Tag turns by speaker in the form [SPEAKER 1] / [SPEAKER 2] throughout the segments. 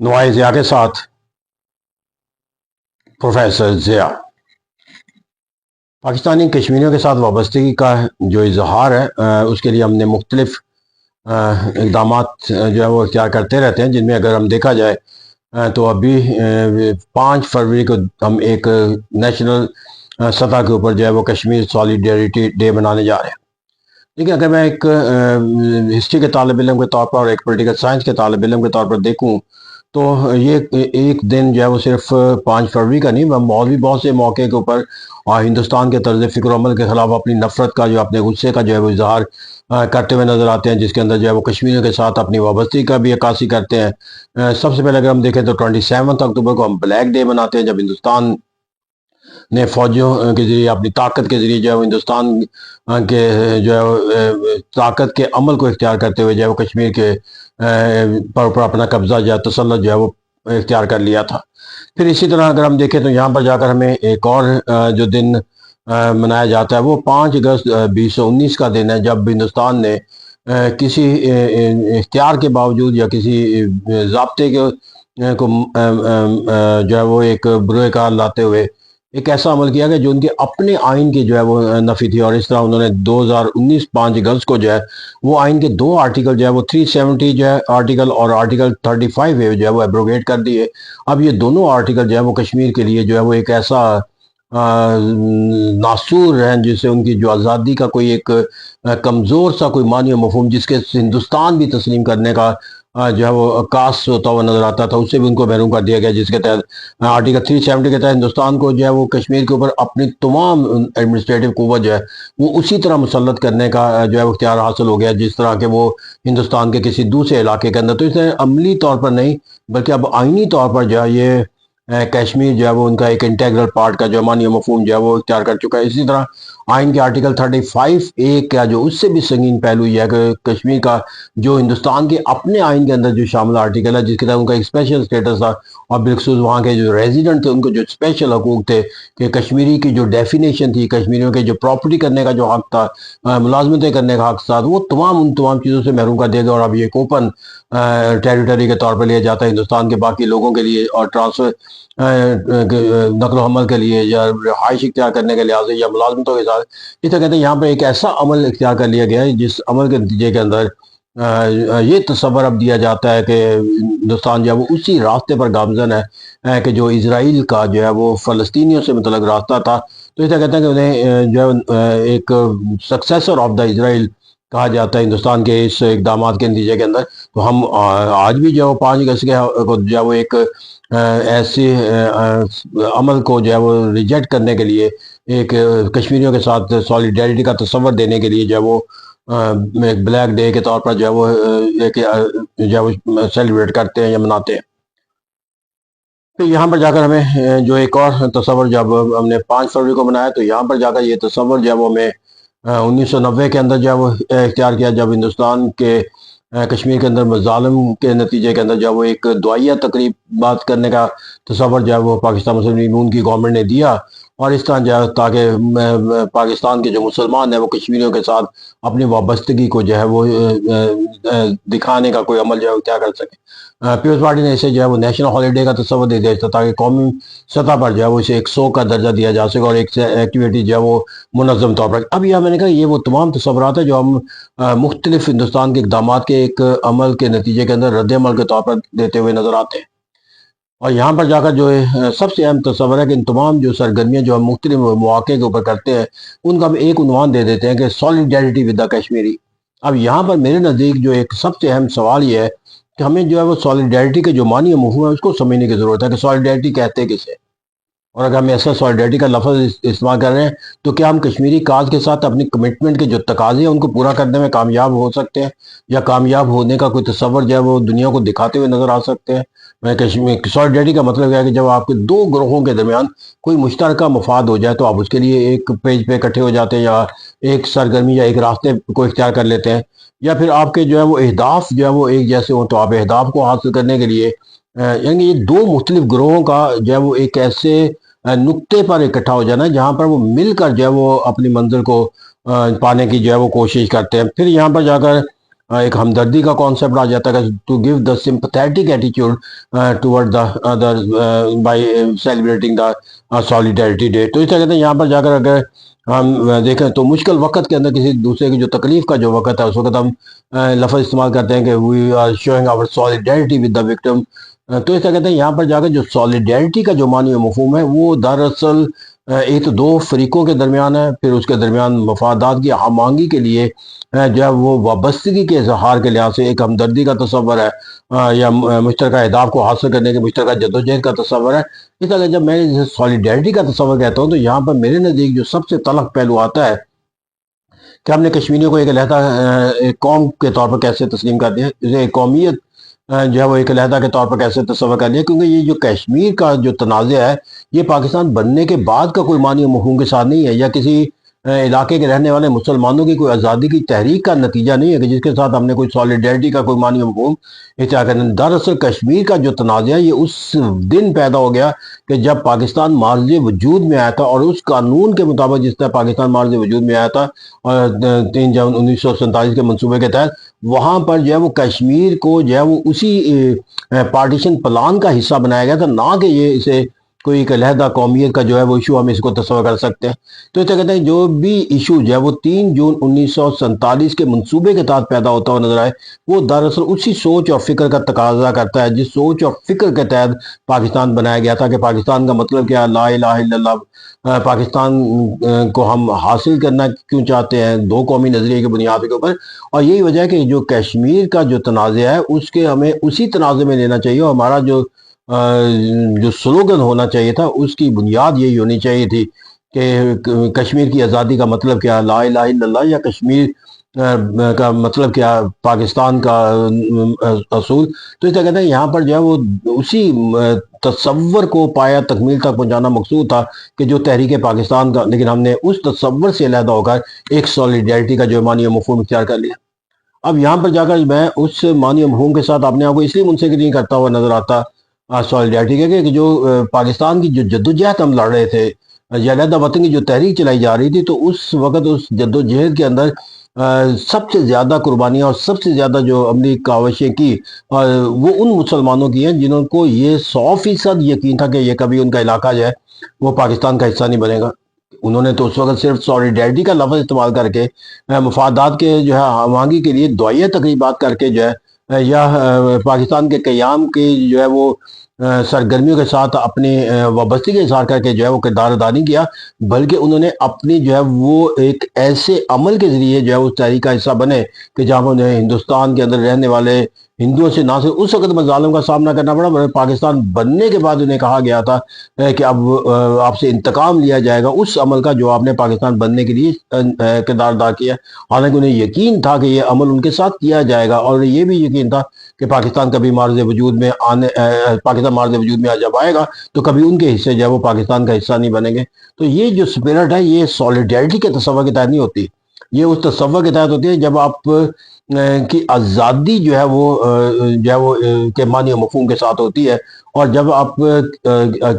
[SPEAKER 1] نوائے ضیاء کے ساتھ پروفیسر ضیاء پاکستانی کشمیریوں کے ساتھ وابستگی کا جو اظہار ہے اس کے لیے ہم نے مختلف اقدامات جو ہے وہ اختیار کرتے رہتے ہیں، جن میں اگر ہم دیکھا جائے تو ابھی 5 فروری کو ہم ایک نیشنل سطح کے اوپر جو ہے وہ کشمیر سالیڈیریٹی ڈے منانے جا رہے ہیں۔ لیکن اگر میں ایک ہسٹری کے طالب علم کے طور پر اور ایک پولیٹیکل سائنس کے طالب علم کے طور پر دیکھوں تو یہ ایک دن جو ہے وہ صرف 5 فروری کا نہیں، اور بھی بہت سے موقع کے اوپر ہندوستان کے طرز فکر و عمل کے خلاف اپنی نفرت کا جو اپنے غصے کا جو ہے وہ اظہار کرتے ہوئے نظر آتے ہیں، جس کے اندر جو ہے وہ کشمیریوں کے ساتھ اپنی وابستگی کا بھی عکاسی کرتے ہیں۔ سب سے پہلے اگر ہم دیکھیں تو 27 اکتوبر کو ہم بلیک ڈے مناتے ہیں، جب ہندوستان نے فوجوں کے ذریعے اپنی طاقت کے ذریعے جو ہے ہندوستان کے جو ہے طاقت کے عمل کو اختیار کرتے ہوئے جو ہے وہ کشمیر کے پر اپنا قبضہ جو ہے تسلط جو ہے وہ اختیار کر لیا تھا۔ پھر اسی طرح اگر ہم دیکھیں تو یہاں پر جا کر ہمیں ایک اور جو دن منایا جاتا ہے وہ 5 اگست 2019 کا دن ہے، جب ہندوستان نے کسی اختیار کے باوجود یا کسی ضابطے کو جو ہے وہ ایک برے کار لاتے ہوئے ایک ایسا عمل کیا کہ جو ان کے اپنے آئین کی جو ہے وہ نفی تھی، اور اس طرح انہوں نے 2019 5 اگست کو جو ہے وہ آئین کے 2 آرٹیکل جو ہے وہ 370 جو ہے آرٹیکل اور آرٹیکل 35 جو ہے وہ ایبروگیٹ کر دیے۔ اب یہ دونوں آرٹیکل جو ہے وہ کشمیر کے لیے جو ہے وہ ایک ایسا ناصور ہیں جس سے ان کی جو آزادی کا کوئی ایک کمزور سا کوئی معنی و مفہوم جس کے ہندوستان بھی تسلیم کرنے کا جو ہے وہ عکاس ہوتا ہوا نظر آتا تھا، اس سے بھی ان کو محروم کر دیا گیا، جس کے تحت آرٹیکل 370 کے تحت ہندوستان کو جو ہے وہ کشمیر کے اوپر اپنی تمام ایڈمنسٹریٹو قوت جو ہے وہ اسی طرح مسلط کرنے کا جو ہے اختیار حاصل ہو گیا جس طرح کہ وہ ہندوستان کے کسی دوسرے علاقے کے اندر۔ تو اس نے عملی طور پر نہیں بلکہ اب آئینی طور پر جو ہے یہ کشمیر جو ہے وہ ان کا ایک انٹیگرل پارٹ کا جو معنی و مفہوم جو ہے وہ اختیار کر چکا ہے۔ اسی طرح آئین کے آرٹیکل 35A کا جو اس سے بھی سنگین پہلو یہ ہے کہ کشمیر کا جو ہندوستان کے اپنے آئین کے اندر جو شامل آرٹیکل ہے، جس کے تحت ان کا ایک اسپیشل اسٹیٹس تھا، اور بالخصوص وہاں کے جو ریزیڈنٹ تھے ان کو جو اسپیشل حقوق تھے کہ کشمیری کی جو ڈیفینیشن تھی، کشمیریوں کے جو پراپرٹی کرنے کا جو حق تھا، ملازمتیں کرنے کا حق تھا، وہ ان تمام چیزوں سے محروم کر دیا گیا، اور اب یہ ایک اوپن ٹیریٹری کے طور پر لیا جاتا ہے ہندوستان کے باقی لوگوں کے لیے، اور ٹرانسفر نقل و حمل کے لیے یا رہائش اختیار کرنے کے لحاظ سے یا ملازمتوں کے ساتھ۔ اس طرح کہتے ہیں یہاں پہ ایک ایسا عمل اختیار کر لیا گیا ہے جس عمل کے نتیجے کے اندر یہ تصور اب دیا جاتا ہے کہ ہندوستان جو ہے وہ اسی راستے پر گامزن ہے کہ جو اسرائیل کا جو ہے وہ فلسطینیوں سے متعلق راستہ تھا۔ تو اس طرح کہتے ہیں کہ انہیں جو ہے ایک سکسیسر آف دا اسرائیل کہا جاتا ہے ہندوستان کے اس اقدامات کے نتیجے کے اندر۔ تو ہم آج بھی جو ہے وہ 5 اگست کو جو ہے وہ ایک ایسے عمل کو جو ہے وہ ریجیکٹ کرنے کے لیے، ایک کشمیریوں کے ساتھ سالیڈیریٹی کا تصور دینے کے لیے جو ہے وہ ایک بلیک ڈے کے طور پر جو ہے وہ سیلیبریٹ کرتے ہیں یا مناتے ہیں۔ تو یہاں پر جا کر ہمیں جو ایک اور تصور، جب ہم نے 5 فروری کو منایا تو یہاں پر جا کر یہ تصور جو ہے وہ ہمیں 1990 کے اندر جو ہے وہ اختیار کیا، جب ہندوستان کے کشمیر کے اندر مظالم کے نتیجے کے اندر جو ہے وہ ایک دعائیہ تقریب بات کرنے کا تصور جو ہے وہ پاکستان مسلم لیگ نون کی گورنمنٹ نے دیا، اور اس طرح جو ہے تاکہ پاکستان کے جو مسلمان ہیں وہ کشمیریوں کے ساتھ اپنی وابستگی کو جو ہے وہ دکھانے کا کوئی عمل جو ہے کیا کر سکے۔ پیپلز پارٹی نے اسے جو ہے وہ نیشنل ہالیڈے کا تصور دے دیا تاکہ قومی سطح پر جو ہے وہ اسے ایک سو کا درجہ دیا جا سکے، اور ایک ایکٹیویٹی جو ہے وہ منظم طور پر۔ اب یہ میں نے کہا یہ وہ تمام تصورات ہیں جو ہم مختلف ہندوستان کے اقدامات کے ایک عمل کے نتیجے کے اندر رد عمل کے طور پر دیتے ہوئے نظر آتے ہیں، اور یہاں پر جا کر جو سب سے اہم تصور ہے کہ ان تمام جو سرگرمیاں جو ہم مختلف مواقع کے اوپر کرتے ہیں ان کا ہم ایک عنوان دے دیتے ہیں کہ سالیڈیریٹی ود دا کشمیری۔ اب یہاں پر میرے نزدیک جو ایک سب سے اہم سوال یہ ہے کہ ہمیں جو ہے وہ سالیڈیریٹی کے جو معنی و مفہوم ہے اس کو سمجھنے کی ضرورت ہے کہ سالیڈیریٹی کہتے کسے، اور اگر ہم ایسا سالیڈیریٹی کا لفظ استعمال کر رہے ہیں تو کیا ہم کشمیری کاز کے ساتھ اپنی کمٹمنٹ کے جو تقاضے ہیں ان کو پورا کرنے میں کامیاب ہو سکتے ہیں، یا کامیاب ہونے کا کوئی تصور جو ہے وہ دنیا کو دکھاتے ہوئے نظر آ سکتے ہیں؟ سالیڈیریٹی کا مطلب ہے کہ جب آپ کے 2 گروہوں کے درمیان کوئی مشترکہ مفاد ہو جائے تو آپ اس کے لیے ایک پیج پہ اکٹھے ہو جاتے ہیں، یا ایک سرگرمی یا ایک راستے کو اختیار کر لیتے ہیں، یا پھر آپ کے جو ہے وہ اہداف جو ہے وہ ایک جیسے ہوں تو آپ اہداف کو حاصل کرنے کے لیے یعنی یہ 2 مختلف گروہوں کا جو ہے وہ ایک ایسے نقطے پر اکٹھا ہو جانا ہے جہاں پر وہ مل کر جو ہے وہ اپنی منزل کو پانے کی جو ہے وہ کوشش کرتے ہیں۔ پھر یہاں پر جا کر ایک ہمدردی کا کانسیپٹ آ جاتا ہے ٹو گیو دا سمپتھیٹک ایٹیچیوڈ toward the other by celebrating the solidarity day. تو اس طرح کہتے ہیں یہاں پر جا کر اگر ہم دیکھیں تو مشکل وقت کے اندر کسی دوسرے کی جو تکلیف کا جو وقت ہے اس وقت ہم لفظ استعمال کرتے ہیں کہ we are showing our solidarity with the victim. تو اس طرح کہتے ہیں یہاں پر جا کر جو سالیڈیرٹی کا جو معنی و مفہوم ہے وہ دراصل ایک تو دو فریقوں کے درمیان ہے، پھر اس کے درمیان مفادات کی ہم آہنگی کے لیے جو ہے وہ وابستگی کے اظہار کے لحاظ سے ایک ہمدردی کا تصور ہے، یا مشترکہ اہداف کو حاصل کرنے کے مشترکہ جدوجہد کا تصور ہے. اس طرح جب میں سالیڈیرٹی کا تصور کہتا ہوں تو یہاں پر میرے نزدیک جو سب سے تلخ پہلو آتا ہے کہ ہم نے کشمیریوں کو ایک علیحدہ ایک قوم کے طور پر کیسے تسلیم کر دیا، ایک قومیت جو ہے وہ ایک علیحدہ کے طور پر کیسے تصور کر لیا، کیونکہ یہ جو کشمیر کا جو تنازع ہے یہ پاکستان بننے کے بعد کا کوئی معنی و مفہوم کے ساتھ نہیں ہے، یا کسی علاقے کے رہنے والے مسلمانوں کی کوئی آزادی کی تحریک کا نتیجہ نہیں ہے کہ جس کے ساتھ ہم نے کوئی سالیڈیرٹی کا کوئی معنی و مفہوم اختیار کرنا. دراصل کشمیر کا جو تنازع ہے یہ اس دن پیدا ہو گیا کہ جب پاکستان معرض وجود میں آیا تھا، اور اس قانون کے مطابق جس طرح پاکستان معرض وجود میں آیا تھا اور 3 جون 1947 کے منصوبے کے تحت وہاں پر جو ہے وہ کشمیر کو جو ہے وہ اسی پارٹیشن پلان کا حصہ بنایا گیا تھا، نہ کہ یہ اسے کوئی ایک علیحدہ قومیت کا جو ہے وہ ایشو ہم اس کو تصور کر سکتے ہیں. تو اس طرح کہتے ہیں جو بھی ایشو جو ہے وہ 3 جون 1947 کے منصوبے کے تحت پیدا ہوتا ہوا نظر آئے وہ دراصل اسی سوچ اور فکر کا تقاضا کرتا ہے جس سوچ اور فکر کے تحت پاکستان بنایا گیا تھا. کہ پاکستان کا مطلب کیا، لا الہ الا اللہ. پاکستان کو ہم حاصل کرنا کیوں چاہتے ہیں؟ دو قومی نظریے کی بنیاد کے اوپر. اور یہی وجہ ہے کہ جو کشمیر کا جو تنازع ہے اس کے ہمیں اسی تنازع میں لینا چاہیے، اور ہمارا جو سلوگن ہونا چاہیے تھا اس کی بنیاد یہی ہونی چاہیے تھی کہ کشمیر کی آزادی کا مطلب کیا، لا الہ الا اللہ، یا کشمیر کا مطلب کیا، پاکستان کا اصول. تو اس طرح کہتے ہیں یہاں پر جو ہے وہ اسی تصور کو پایا تکمیل تک پہنچانا مقصود تھا کہ جو تحریک پاکستان کا، لیکن ہم نے اس تصور سے علیحدہ ہو کر ایک سالیڈیرٹی کا جو معنی و مفہوم اختیار کر لیا. اب یہاں پر جا کر میں اس معنی و مفہوم کے ساتھ اپنے آپ کو اس لیے منسلک نہیں کرتا ہوا نظر آتا سالیڈیرٹی کے کہ جو پاکستان کی جو جدوجہد ہم لڑ رہے تھے یا علیحدہ وطن کی جو تحریک چلائی جا رہی تھی، تو اس وقت اس جدوجہد کے اندر سب سے زیادہ قربانیاں اور سب سے زیادہ جو عملی کاوشیں کی وہ ان مسلمانوں کی ہیں جنہوں کو یہ 100% یقین تھا کہ یہ کبھی ان کا علاقہ جو ہے وہ پاکستان کا حصہ نہیں بنے گا. انہوں نے تو اس وقت صرف سالیڈیرٹی کا لفظ استعمال کر کے مفادات کے جو ہے ہم آہنگی کے لیے دعائیہ تقریبات کر کے جو ہے یا پاکستان کے قیام کی جو ہے وہ سرگرمیوں کے ساتھ اپنی وابستگی کا اظہار کر کے جو ہے وہ کردار ادا نہیں کیا، بلکہ انہوں نے اپنی جو ہے وہ ایک ایسے عمل کے ذریعے جو ہے اس تحریک کا حصہ بنے کہ جہاں انہیں ہندوستان کے اندر رہنے والے ہندوؤں سے نہ صرف اس وقت مظالم کا سامنا کرنا پڑا، بلکہ پاکستان بننے کے بعد انہیں کہا گیا تھا کہ اب آپ سے انتقام لیا جائے گا اس عمل کا جو آپ نے پاکستان بننے کے لیے کردار ادا کیا. حالانکہ انہیں یقین تھا کہ یہ عمل ان کے ساتھ کیا جائے گا، اور یہ بھی یقین تھا کہ پاکستان کبھی معرض وجود میں جب آئے گا تو کبھی ان کے حصے جو ہے وہ پاکستان کا حصہ نہیں بنیں گے. تو یہ جو سپرٹ ہے یہ سالیڈیرٹی کے تصور کے تحت نہیں ہوتی، یہ اس تصور کے تحت ہوتی ہے جب آپ کی آزادی جو ہے وہ کے معنی و مفہوم کے ساتھ ہوتی ہے، اور جب آپ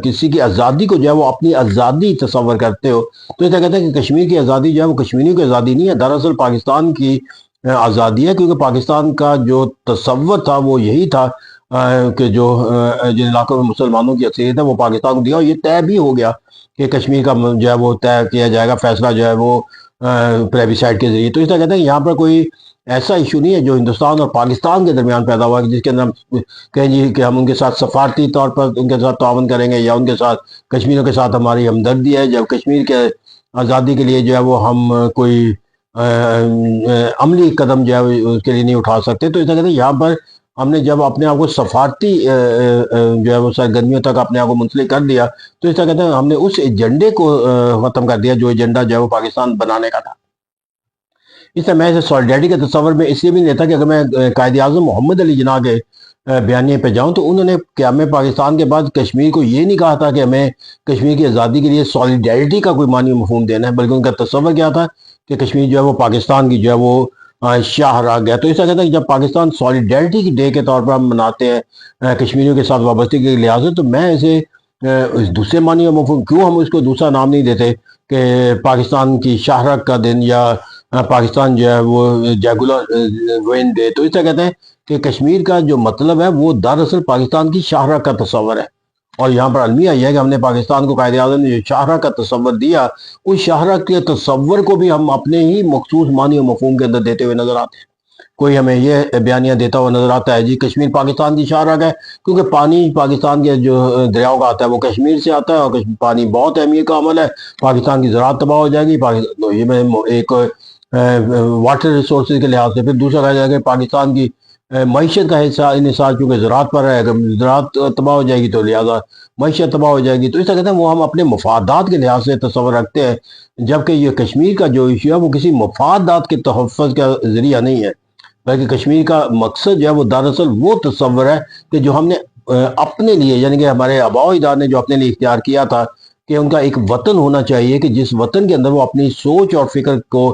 [SPEAKER 1] کسی کی آزادی کو جو ہے وہ اپنی آزادی تصور کرتے ہو. تو یہ کہتے ہیں کہ کشمیر کی آزادی جو ہے وہ کشمیریوں کی آزادی نہیں ہے، دراصل پاکستان کی آزادی ہے، کیونکہ پاکستان کا جو تصور تھا وہ یہی تھا کہ جو جن علاقوں میں مسلمانوں کی اکثریت ہے وہ پاکستان کو دیا، اور یہ طے بھی ہو گیا کہ کشمیر کا جو ہے وہ طے کیا جائے گا، فیصلہ جو ہے وہ پلیبیسائٹ کے ذریعے. تو اس طرح کہتے ہیں یہاں پر کوئی ایسا ایشو نہیں ہے جو ہندوستان اور پاکستان کے درمیان پیدا ہوا جس کے اندر ہم کہیں جی کہ ہم ان کے ساتھ سفارتی طور پر ان کے ساتھ تعاون کریں گے، یا ان کے ساتھ کشمیریوں کے ساتھ ہماری ہمدردی ہے جب کشمیر کے آزادی کے لیے جو ہے وہ ہم کوئی عملی قدم جو ہے اس کے لیے نہیں اٹھا سکتے. تو اس طرح کہتے ہیں یہاں پر ہم نے جب اپنے آپ کو سفارتی جو ہے وہ سرگرمیوں تک اپنے آپ کو منسلک کر دیا، تو اس طرح کہتے ہیں ہم نے اس ایجنڈے کو ختم کر دیا جو ایجنڈا جو ہے وہ پاکستان بنانے کا تھا. اس طرح میں اسے سالیڈیرٹی کے تصور میں اس لیے بھی نہیں لیتا کہ اگر میں قائد اعظم محمد علی جناح کے بیانیے پہ جاؤں تو انہوں نے قیام پاکستان کے بعد کشمیر کو یہ نہیں کہا تھا کہ ہمیں کشمیر کی آزادی کے لیے سالیڈیرٹی کا کوئی معنی مفہوم دینا ہے، بلکہ ان کا تصور کیا تھا کہ کشمیر جو ہے وہ پاکستان کی جو ہے وہ شاہ راہ گیا. تو اس طرح کہتا ہے کہ جب پاکستان سالیڈیرٹی کی ڈے کے طور پر ہم مناتے ہیں کشمیریوں کے ساتھ وابستگی کے لحاظ سے، تو میں اسے اس دوسرے معنی و مفہوم کیوں ہم اس کو دوسرا نام نہیں دیتے کہ پاکستان کی شاہراہ کا دن یا پاکستان جو ہے وہ جیگولر وین دے. تو اس طرح کہتے ہیں کہ کشمیر کا جو مطلب ہے وہ دراصل پاکستان کی شاہراہ کا تصور ہے. اور یہاں پر المیہ یہ ہے کہ ہم نے پاکستان کو قائد اعظم نے جو شاہراہ کا تصور دیا، اس شاہراہ کے تصور کو بھی ہم اپنے ہی مخصوص معنی و مفہوم کے اندر دیتے ہوئے نظر آتے ہیں. کوئی ہمیں یہ بیانیہ دیتا ہوا نظر آتا ہے جی کشمیر پاکستان کی شاہراہ ہے، کیونکہ پانی پاکستان کے جو دریاؤں کا آتا ہے وہ کشمیر سے آتا ہے، اور پانی بہت اہمیت کا عمل ہے. پاکستان کی زراعت تباہ ہو جائے گی. تو یہ میں ایک واٹر ریسورسز کے لحاظ سے. پھر دوسرا کہا جائے کہ پاکستان کی معیشت کا حصہ انحصار چونکہ زراعت پر ہے، اگر زراعت تباہ ہو جائے گی تو لہٰذا معیشت تباہ ہو جائے گی. تو اس طرح کہتے ہیں وہ ہم اپنے مفادات کے لحاظ سے تصور رکھتے ہیں، جبکہ یہ کشمیر کا جو ایشو ہے وہ کسی مفادات کے تحفظ کا ذریعہ نہیں ہے، بلکہ کشمیر کا مقصد جو ہے وہ دراصل وہ تصور ہے کہ جو ہم نے اپنے لیے، یعنی کہ ہمارے آباء و اجداد نے جو اپنے لیے اختیار کیا تھا کہ ان کا ایک وطن ہونا چاہیے کہ جس وطن کے اندر وہ اپنی سوچ اور فکر کو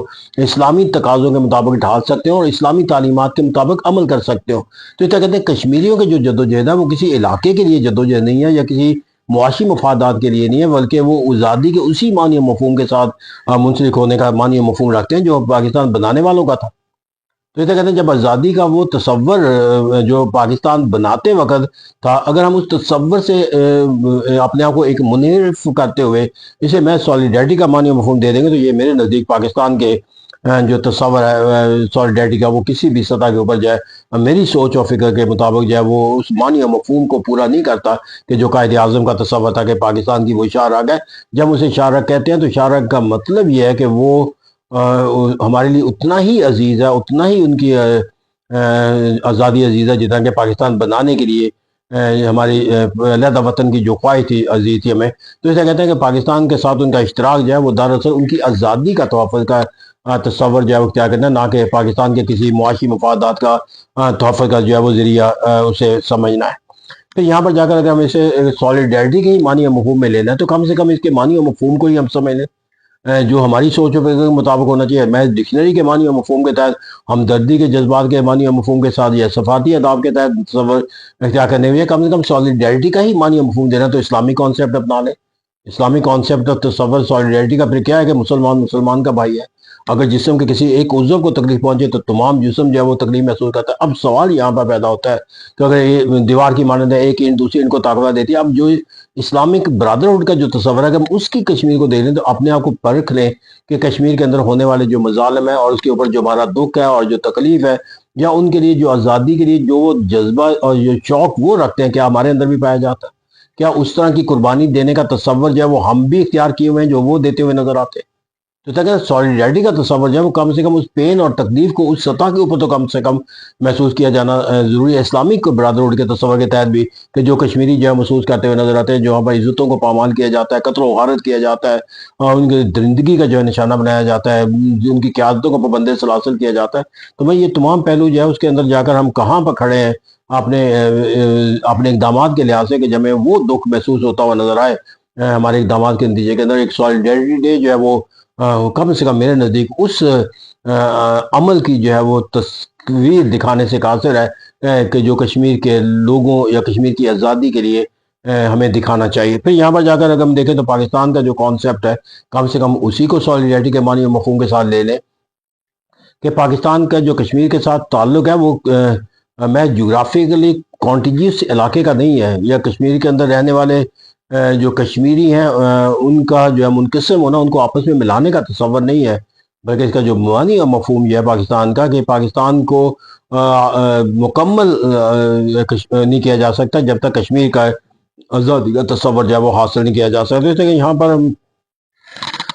[SPEAKER 1] اسلامی تقاضوں کے مطابق ڈھال سکتے ہوں اور اسلامی تعلیمات کے مطابق عمل کر سکتے ہوں. تو کیا کہتے ہیں کشمیریوں کے جو جدوجہد ہے وہ کسی علاقے کے لیے جدوجہد نہیں ہے یا کسی معاشی مفادات کے لیے نہیں ہے، بلکہ وہ آزادی کے اسی معنی و مفہوم کے ساتھ منسلک ہونے کا معنی و مفہوم رکھتے ہیں جو پاکستان بنانے والوں کا تھا. تو یہ کہتے ہیں جب آزادی کا وہ تصور جو پاکستان بناتے وقت تھا، اگر ہم اس تصور سے اپنے آپ کو ایک منحرف کرتے ہوئے اسے میں سالیڈیرٹی کا معنی و مفہوم دے دیں گے، تو یہ میرے نزدیک پاکستان کے جو تصور ہے سالیڈیرٹی کا وہ کسی بھی سطح کے اوپر جو ہے میری سوچ اور فکر کے مطابق جو ہے وہ اس معنی و مفہوم کو پورا نہیں کرتا کہ جو قائد اعظم کا تصور تھا کہ پاکستان کی وہ شاہراہ ہے. جب اسے شاہراہ کہتے ہیں تو شاہراہ کا مطلب یہ ہے کہ وہ ہمارے لیے اتنا ہی عزیز ہے، اتنا ہی ان کی آزادی عزیز ہے جتنا کہ پاکستان بنانے کے لیے ہماری علیحدہ وطن کی جو خواہش تھی عزیز تھی ہمیں. تو اسے کہتے ہیں کہ پاکستان کے ساتھ ان کا اشتراک جو ہے وہ دراصل ان کی آزادی کا تحفظ کا تصور جو ہے وہ کیا کرنا، نہ کہ پاکستان کے کسی معاشی مفادات کا تحفظ کا جو ہے وہ ذریعہ اسے سمجھنا ہے. پھر یہاں پر جا کر اگر ہم اسے سالیڈیرٹی کے ہی معنی و مفہوم میں لینا ہے تو کم سے کم اس کے معنی و مفہوم کو ہی ہم سمجھ لیں جو ہماری سوچ و فکر کے مطابق ہونا چاہیے. میں ڈکشنری کے معنی و مفہوم کے تحت ہمدردی کے جذبات کے معنی و مفہوم کے ساتھ یا صفاتی اداب کے تحت تصور اختیار کرنے ہوئے کم سے کم سالیڈیرٹی کا ہی معنی و مفہوم دینا. تو اسلامی کانسیپٹ اپنا لیں. اسلامی کانسیپٹ آف تصور سالیڈیرٹی کا پھر کیا ہے کہ مسلمان کا بھائی ہے. اگر جسم کے کسی ایک عضو کو تکلیف پہنچے تو تمام جسم جو ہے وہ تکلیف محسوس کرتا ہے. اب سوال یہاں پر پیدا ہوتا ہے کہ اگر یہ دیوار کی مانند ہے، ایک اینٹ دوسری اینٹ کو طاقت دیتی ہے، اب جو اسلامک برادرہڈ کا جو تصور ہے کہ ہم اس کی کشمیر کو دے لیں تو اپنے آپ کو پرکھ لیں کہ کشمیر کے اندر ہونے والے جو مظالم ہیں اور اس کے اوپر جو ہمارا دکھ ہے اور جو تکلیف ہے یا ان کے لیے جو آزادی کے لیے جو وہ جذبہ اور جو شوق وہ رکھتے ہیں کیا ہمارے اندر بھی پایا جاتا ہے؟ کیا اس طرح کی قربانی دینے کا تصور جو ہے وہ ہم بھی اختیار کیے ہوئے ہیں جو وہ دیتے ہوئے نظر آتے ہیں؟ تو کہتے سالیڈیرٹی کا تصور جو ہے وہ کم سے کم اس پین اور تکلیف کو اس سطح کے اوپر تو کم سے کم محسوس کیا جانا ضروری ہے اسلامک برادرہڈ کے تصور کے تحت بھی کہ جو کشمیری جو ہے محسوس کرتے ہوئے نظر آتے ہیں، جو وہاں پر عزتوں کو پامال کیا جاتا ہے، قتل و غارت کیا جاتا ہے اور ان کی درندگی کا جو ہے نشانہ بنایا جاتا ہے، ان کی قیادتوں کو پابند سلاسل کیا جاتا ہے. تو میں یہ تمام پہلو جو ہے اس کے اندر جا کر ہم کہاں پر کھڑے ہیں اپنے اقدامات کے لحاظ سے کہ جب ہمیں وہ دکھ محسوس ہوتا ہوا نظر آئے ہمارے اقدامات کے نتیجے کے اندر. ایک سالیڈیرٹی ڈے جو ہے وہ کم سے کم میرے نزدیک اس عمل کی جو ہے وہ تصویر دکھانے سے قاصر ہے کہ جو کشمیر کے لوگوں یا کشمیر کی آزادی کے لیے ہمیں دکھانا چاہیے. پھر یہاں پر جا کر اگر ہم دیکھیں تو پاکستان کا جو کانسیپٹ ہے کم سے کم اسی کو سالیڈیرٹی کے معنی و مفہوم کے ساتھ لے لیں کہ پاکستان کا جو کشمیر کے ساتھ تعلق ہے وہ میں جغرافیکلی کانٹیجیوس علاقے کا نہیں ہے، یا کشمیر کے اندر رہنے والے جو کشمیری ہیں ان کا جو ہے منقسم ہونا، ان کو آپس میں ملانے کا تصور نہیں ہے، بلکہ اس کا جو معنی اور مفہوم یہ ہے پاکستان کا کہ پاکستان کو مکمل نہیں کیا جا سکتا جب تک کشمیر کا آزادی کا تصور جو ہے وہ حاصل نہیں کیا جا سکتا. اس لیے کہ یہاں پر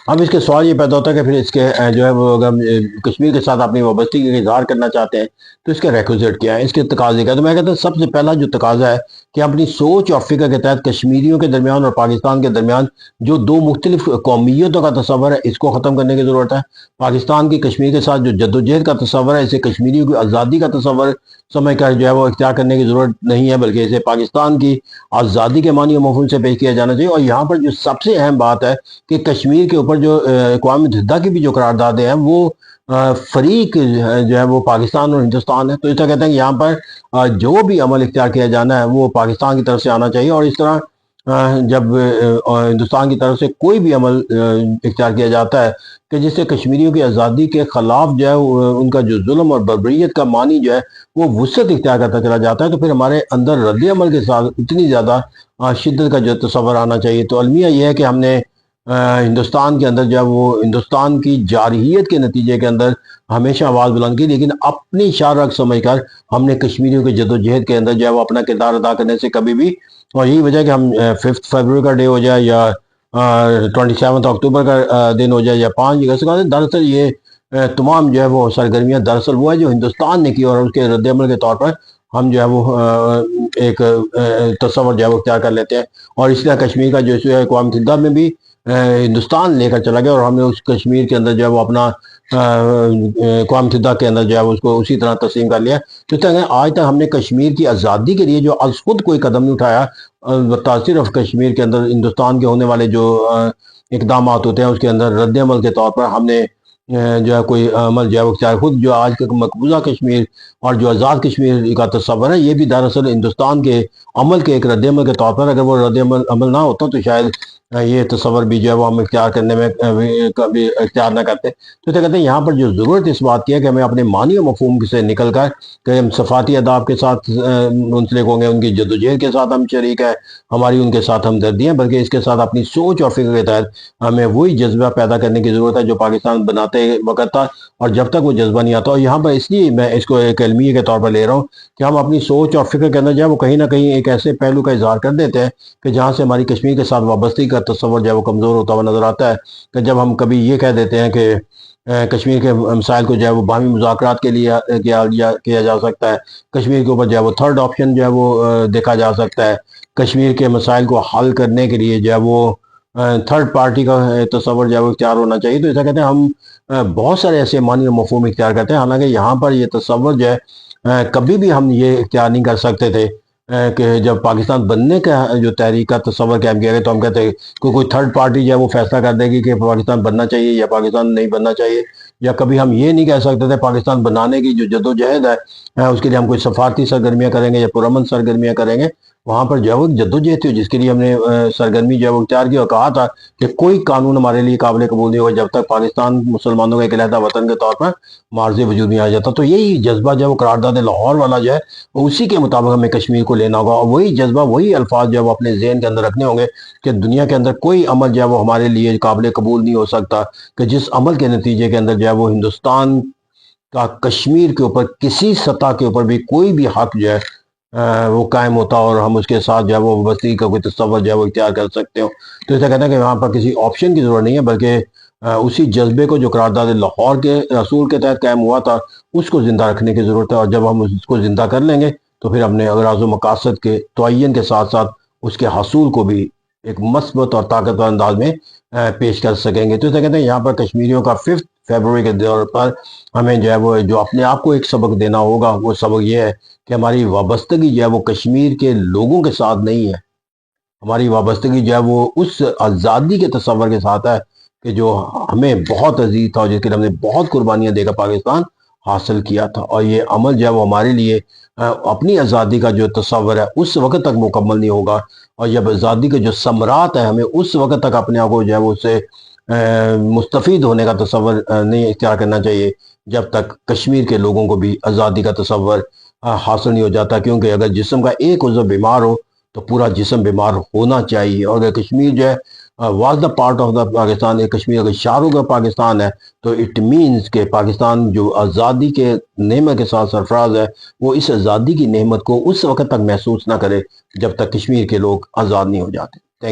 [SPEAKER 1] اب اس کے سوال یہ پیدا ہوتا ہے کہ پھر اس کے جو ہے وہ اگر ہم کشمیر کے ساتھ اپنی وابستگی کا اظہار کرنا چاہتے ہیں تو اس کے ریکوزٹ کیا ہے، اس کے تقاضے کیا ہے؟ تو میں کہتا ہوں سب سے پہلا جو تقاضا ہے کہ اپنی سوچ اور فکر کے تحت کشمیریوں کے درمیان اور پاکستان کے درمیان جو دو مختلف قومیتوں کا تصور ہے اس کو ختم کرنے کی ضرورت ہے. پاکستان کی کشمیر کے ساتھ جو جدوجہد کا تصور ہے اسے کشمیریوں کی آزادی کا تصور سمجھ کر جو ہے وہ اختیار کرنے کی ضرورت نہیں ہے، بلکہ اسے پاکستان کی آزادی کے معنی و مفہوم سے پیش کیا جانا چاہیے. اور یہاں پر جو سب سے اہم بات ہے کہ کشمیر کے اوپر جو اقوام متحدہ کی بھی جو قراردادیں ہیں وہ فریق جو ہے وہ پاکستان اور ہندوستان ہے. تو اس طرح کہتے ہیں کہ یہاں پر جو بھی عمل اختیار کیا جانا ہے وہ پاکستان کی طرف سے آنا چاہیے. اور اس طرح جب ہندوستان کی طرف سے کوئی بھی عمل اختیار کیا جاتا ہے کہ جس سے کشمیریوں کی آزادی کے خلاف جو ہے ان کا جو ظلم اور بربریت کا معنی جو ہے وہ وسعت اختیار کرتا چلا جاتا ہے، تو پھر ہمارے اندر رد عمل کے ساتھ اتنی زیادہ شدت کا جو تصور آنا چاہیے۔ تو المیہ یہ ہے کہ ہم نے ہندوستان کے اندر جب وہ ہندوستان کی جارحیت کے نتیجے کے اندر ہمیشہ آواز بلند کی، لیکن اپنی شان رکھ سمجھ کر ہم نے کشمیریوں کی جد و جہد کے اندر جو ہے وہ اپنا کردار ادا کرنے سے کبھی بھی، اور یہی وجہ کہ ہم 5 فروری کا ڈے ہو جائے یا 27 اکتوبر کا دن ہو جائے یا 5 اگست کا دن، دراصل یہ تمام جو ہے وہ سرگرمیاں دراصل وہ ہے جو ہندوستان نے کی، اور اس کے رد عمل کے طور پر ہم جو ہے وہ ایک تصور جو ہے وہ اختیار کر لیتے ہیں۔ اور اس طرح کشمیر کا جو ہے اقوام متحدہ میں بھی ہندوستان لے کر چلا گیا، اور ہم نے اس کشمیر کے اندر جو ہے وہ اپنا اقوام متحدہ کے اندر جو ہے اس کو اسی طرح تسلیم کر لیا۔ تو آج تک ہم نے کشمیر کی آزادی کے لیے جو از خود کوئی قدم نہیں اٹھایا، البتہ صرف کشمیر کے اندر ہندوستان کے ہونے والے جو اقدامات ہوتے ہیں اس کے اندر رد عمل کے طور پر ہم نے جو ہے کوئی عمل جو ہے وہ اختیار، خود جو آج کا مقبوضہ کشمیر اور جو آزاد کشمیر کا تصور ہے یہ بھی دراصل ہندوستان کے عمل کے ایک رد عمل کے طور پر، اگر وہ رد عمل نہ ہوتا تو شاید یہ تصور بھی جو ہے وہ ہم اختیار کرنے میں کبھی اختیار نہ کرتے۔ تو کہتے ہیں یہاں پر جو ضرورت اس بات کی ہے کہ ہمیں اپنے معنی و مفہوم سے نکل کر کہ ہم صفاتی آداب کے ساتھ منسلک ہوں گے، ان کی جدوجہد کے ساتھ ہم شریک ہیں، ہماری ان کے ساتھ ہمدردی ہیں، بلکہ اس کے ساتھ اپنی سوچ اور فکر کے تحت ہمیں وہی جذبہ پیدا کرنے کی ضرورت ہے جو پاکستان بناتے وقت تھا، اور جب تک وہ جذبہ نہیں آتا۔ اور یہاں پر اس لیے میں اس کو ایک المیہ کے طور پر لے رہا ہوں کہ ہم اپنی سوچ اور فکر کے اندر جو ہے وہ کہیں نہ کہیں ایک ایسے پہلو کا اظہار کر دیتے ہیں کہ جہاں سے ہماری کشمیر کے ساتھ وابستگی کا تصور جو ہے وہ کمزور ہوتا ہوا نظر آتا ہے، کہ جب ہم کبھی یہ کہہ دیتے ہیں کہ کشمیر کے مسائل کو جو ہے وہ باہمی مذاکرات کے لیے کیا جا سکتا ہے، کشمیر کے اوپر جو ہے وہ تھرڈ آپشن جو ہے وہ دیکھا جا سکتا ہے، کشمیر کے مسائل کو حل کرنے کے لیے جو ہے وہ تھرڈ پارٹی کا تصور جو ہے وہ اختیار ہونا چاہیے۔ تو ایسا کہتے ہیں ہم بہت سارے ایسے معنی و مفہوم اختیار کرتے ہیں، حالانکہ یہاں پر یہ تصور جو ہے کبھی بھی ہم یہ اختیار نہیں کر سکتے تھے کہ جب پاکستان بننے کا جو تحریک کا تصور قائم کیا گیا تو ہم کہتے ہیں کہ کوئی تھرڈ پارٹی جو ہے وہ فیصلہ کر دے گی کہ پاکستان بننا چاہیے یا پاکستان نہیں بننا چاہیے، یا کبھی ہم یہ نہیں کہہ سکتے تھے پاکستان بنانے کی جو جد و جہد ہے اس کے لیے ہم کوئی سفارتی سرگرمیاں کریں گے یا پرامن سرگرمیاں کریں گے۔ وہاں پر جو ہے وہ جد و جہد تھی جس کے لیے ہم نے سرگرمی جو ہے وہ اختیار کی، اور کہا تھا کہ کوئی قانون ہمارے لیے قابل قبول نہیں ہوگا جب تک پاکستان مسلمانوں کا ایک علیحدہ وطن کے طور پر معرض وجود نہیں آ جاتا۔ تو یہی جذبہ جو ہے وہ قرارداد لاہور والا جو ہے اسی کے مطابق ہمیں کشمیر کو لینا ہوگا، اور وہی جذبہ وہی الفاظ جو ہے وہ اپنے ذہن کے اندر رکھنے ہوں گے کہ دنیا کے اندر کوئی عمل جو ہے وہ ہمارے لیے قابل قبول نہیں ہو سکتا کہ جس عمل کے نتیجے کے اندر جو ہے وہ ہندوستان کا کشمیر کے اوپر کسی سطح کے اوپر بھی کوئی بھی حق جو ہے وہ قائم ہوتا اور ہم اس کے ساتھ جو ہے وہ وابستگی کا کوئی تصور جو ہے وہ اختیار کر سکتے ہو۔ تو ایسا کہتے ہیں کہ وہاں پر کسی آپشن کی ضرورت نہیں ہے، بلکہ اسی جذبے کو جو قرارداد لاہور کے اصول کے تحت قائم ہوا تھا اس کو زندہ رکھنے کی ضرورت ہے، اور جب ہم اس کو زندہ کر لیں گے تو پھر اپنے اغراض و مقاصد کے تعین کے ساتھ ساتھ اس کے حصول کو بھی ایک مثبت اور طاقتور انداز میں پیش کر سکیں گے۔ تو ایسا کہتے ہیں یہاں پر کشمیریوں کا 5 فروری کے دور پر ہمیں جو ہے وہ جو اپنے آپ کو ایک سبق دینا ہوگا، وہ سبق یہ ہے کہ ہماری وابستگی جو ہے وہ کشمیر کے لوگوں کے ساتھ نہیں ہے، ہماری وابستگی جو ہے وہ اس آزادی کے تصور کے ساتھ ہے کہ جو ہمیں بہت عزیز تھا اور جس کے لیے ہم نے بہت قربانیاں دے کر پاکستان حاصل کیا تھا، اور یہ عمل جو ہے وہ ہمارے لیے اپنی آزادی کا جو تصور ہے اس وقت تک مکمل نہیں ہوگا، اور جب آزادی کے جو ثمرات ہیں ہمیں اس وقت تک اپنے آپ کو جو ہے وہ اس سے مستفید ہونے کا تصور نہیں اختیار کرنا چاہیے جب تک کشمیر کے لوگوں کو بھی آزادی کا تصور حاصل نہیں ہو جاتا، کیونکہ اگر جسم کا ایک عضو بیمار ہو تو پورا جسم بیمار ہونا چاہیے، اور اگر کشمیر جو ہے was the part of the Pakistan, Kashmir اگر شاہروں کا پاکستان ہے تو اٹ مینز کہ پاکستان جو آزادی کے نعمت کے ساتھ سرفراز ہے وہ اس آزادی کی نعمت کو اس وقت تک محسوس نہ کرے جب تک کشمیر کے لوگ آزاد نہیں ہو جاتے۔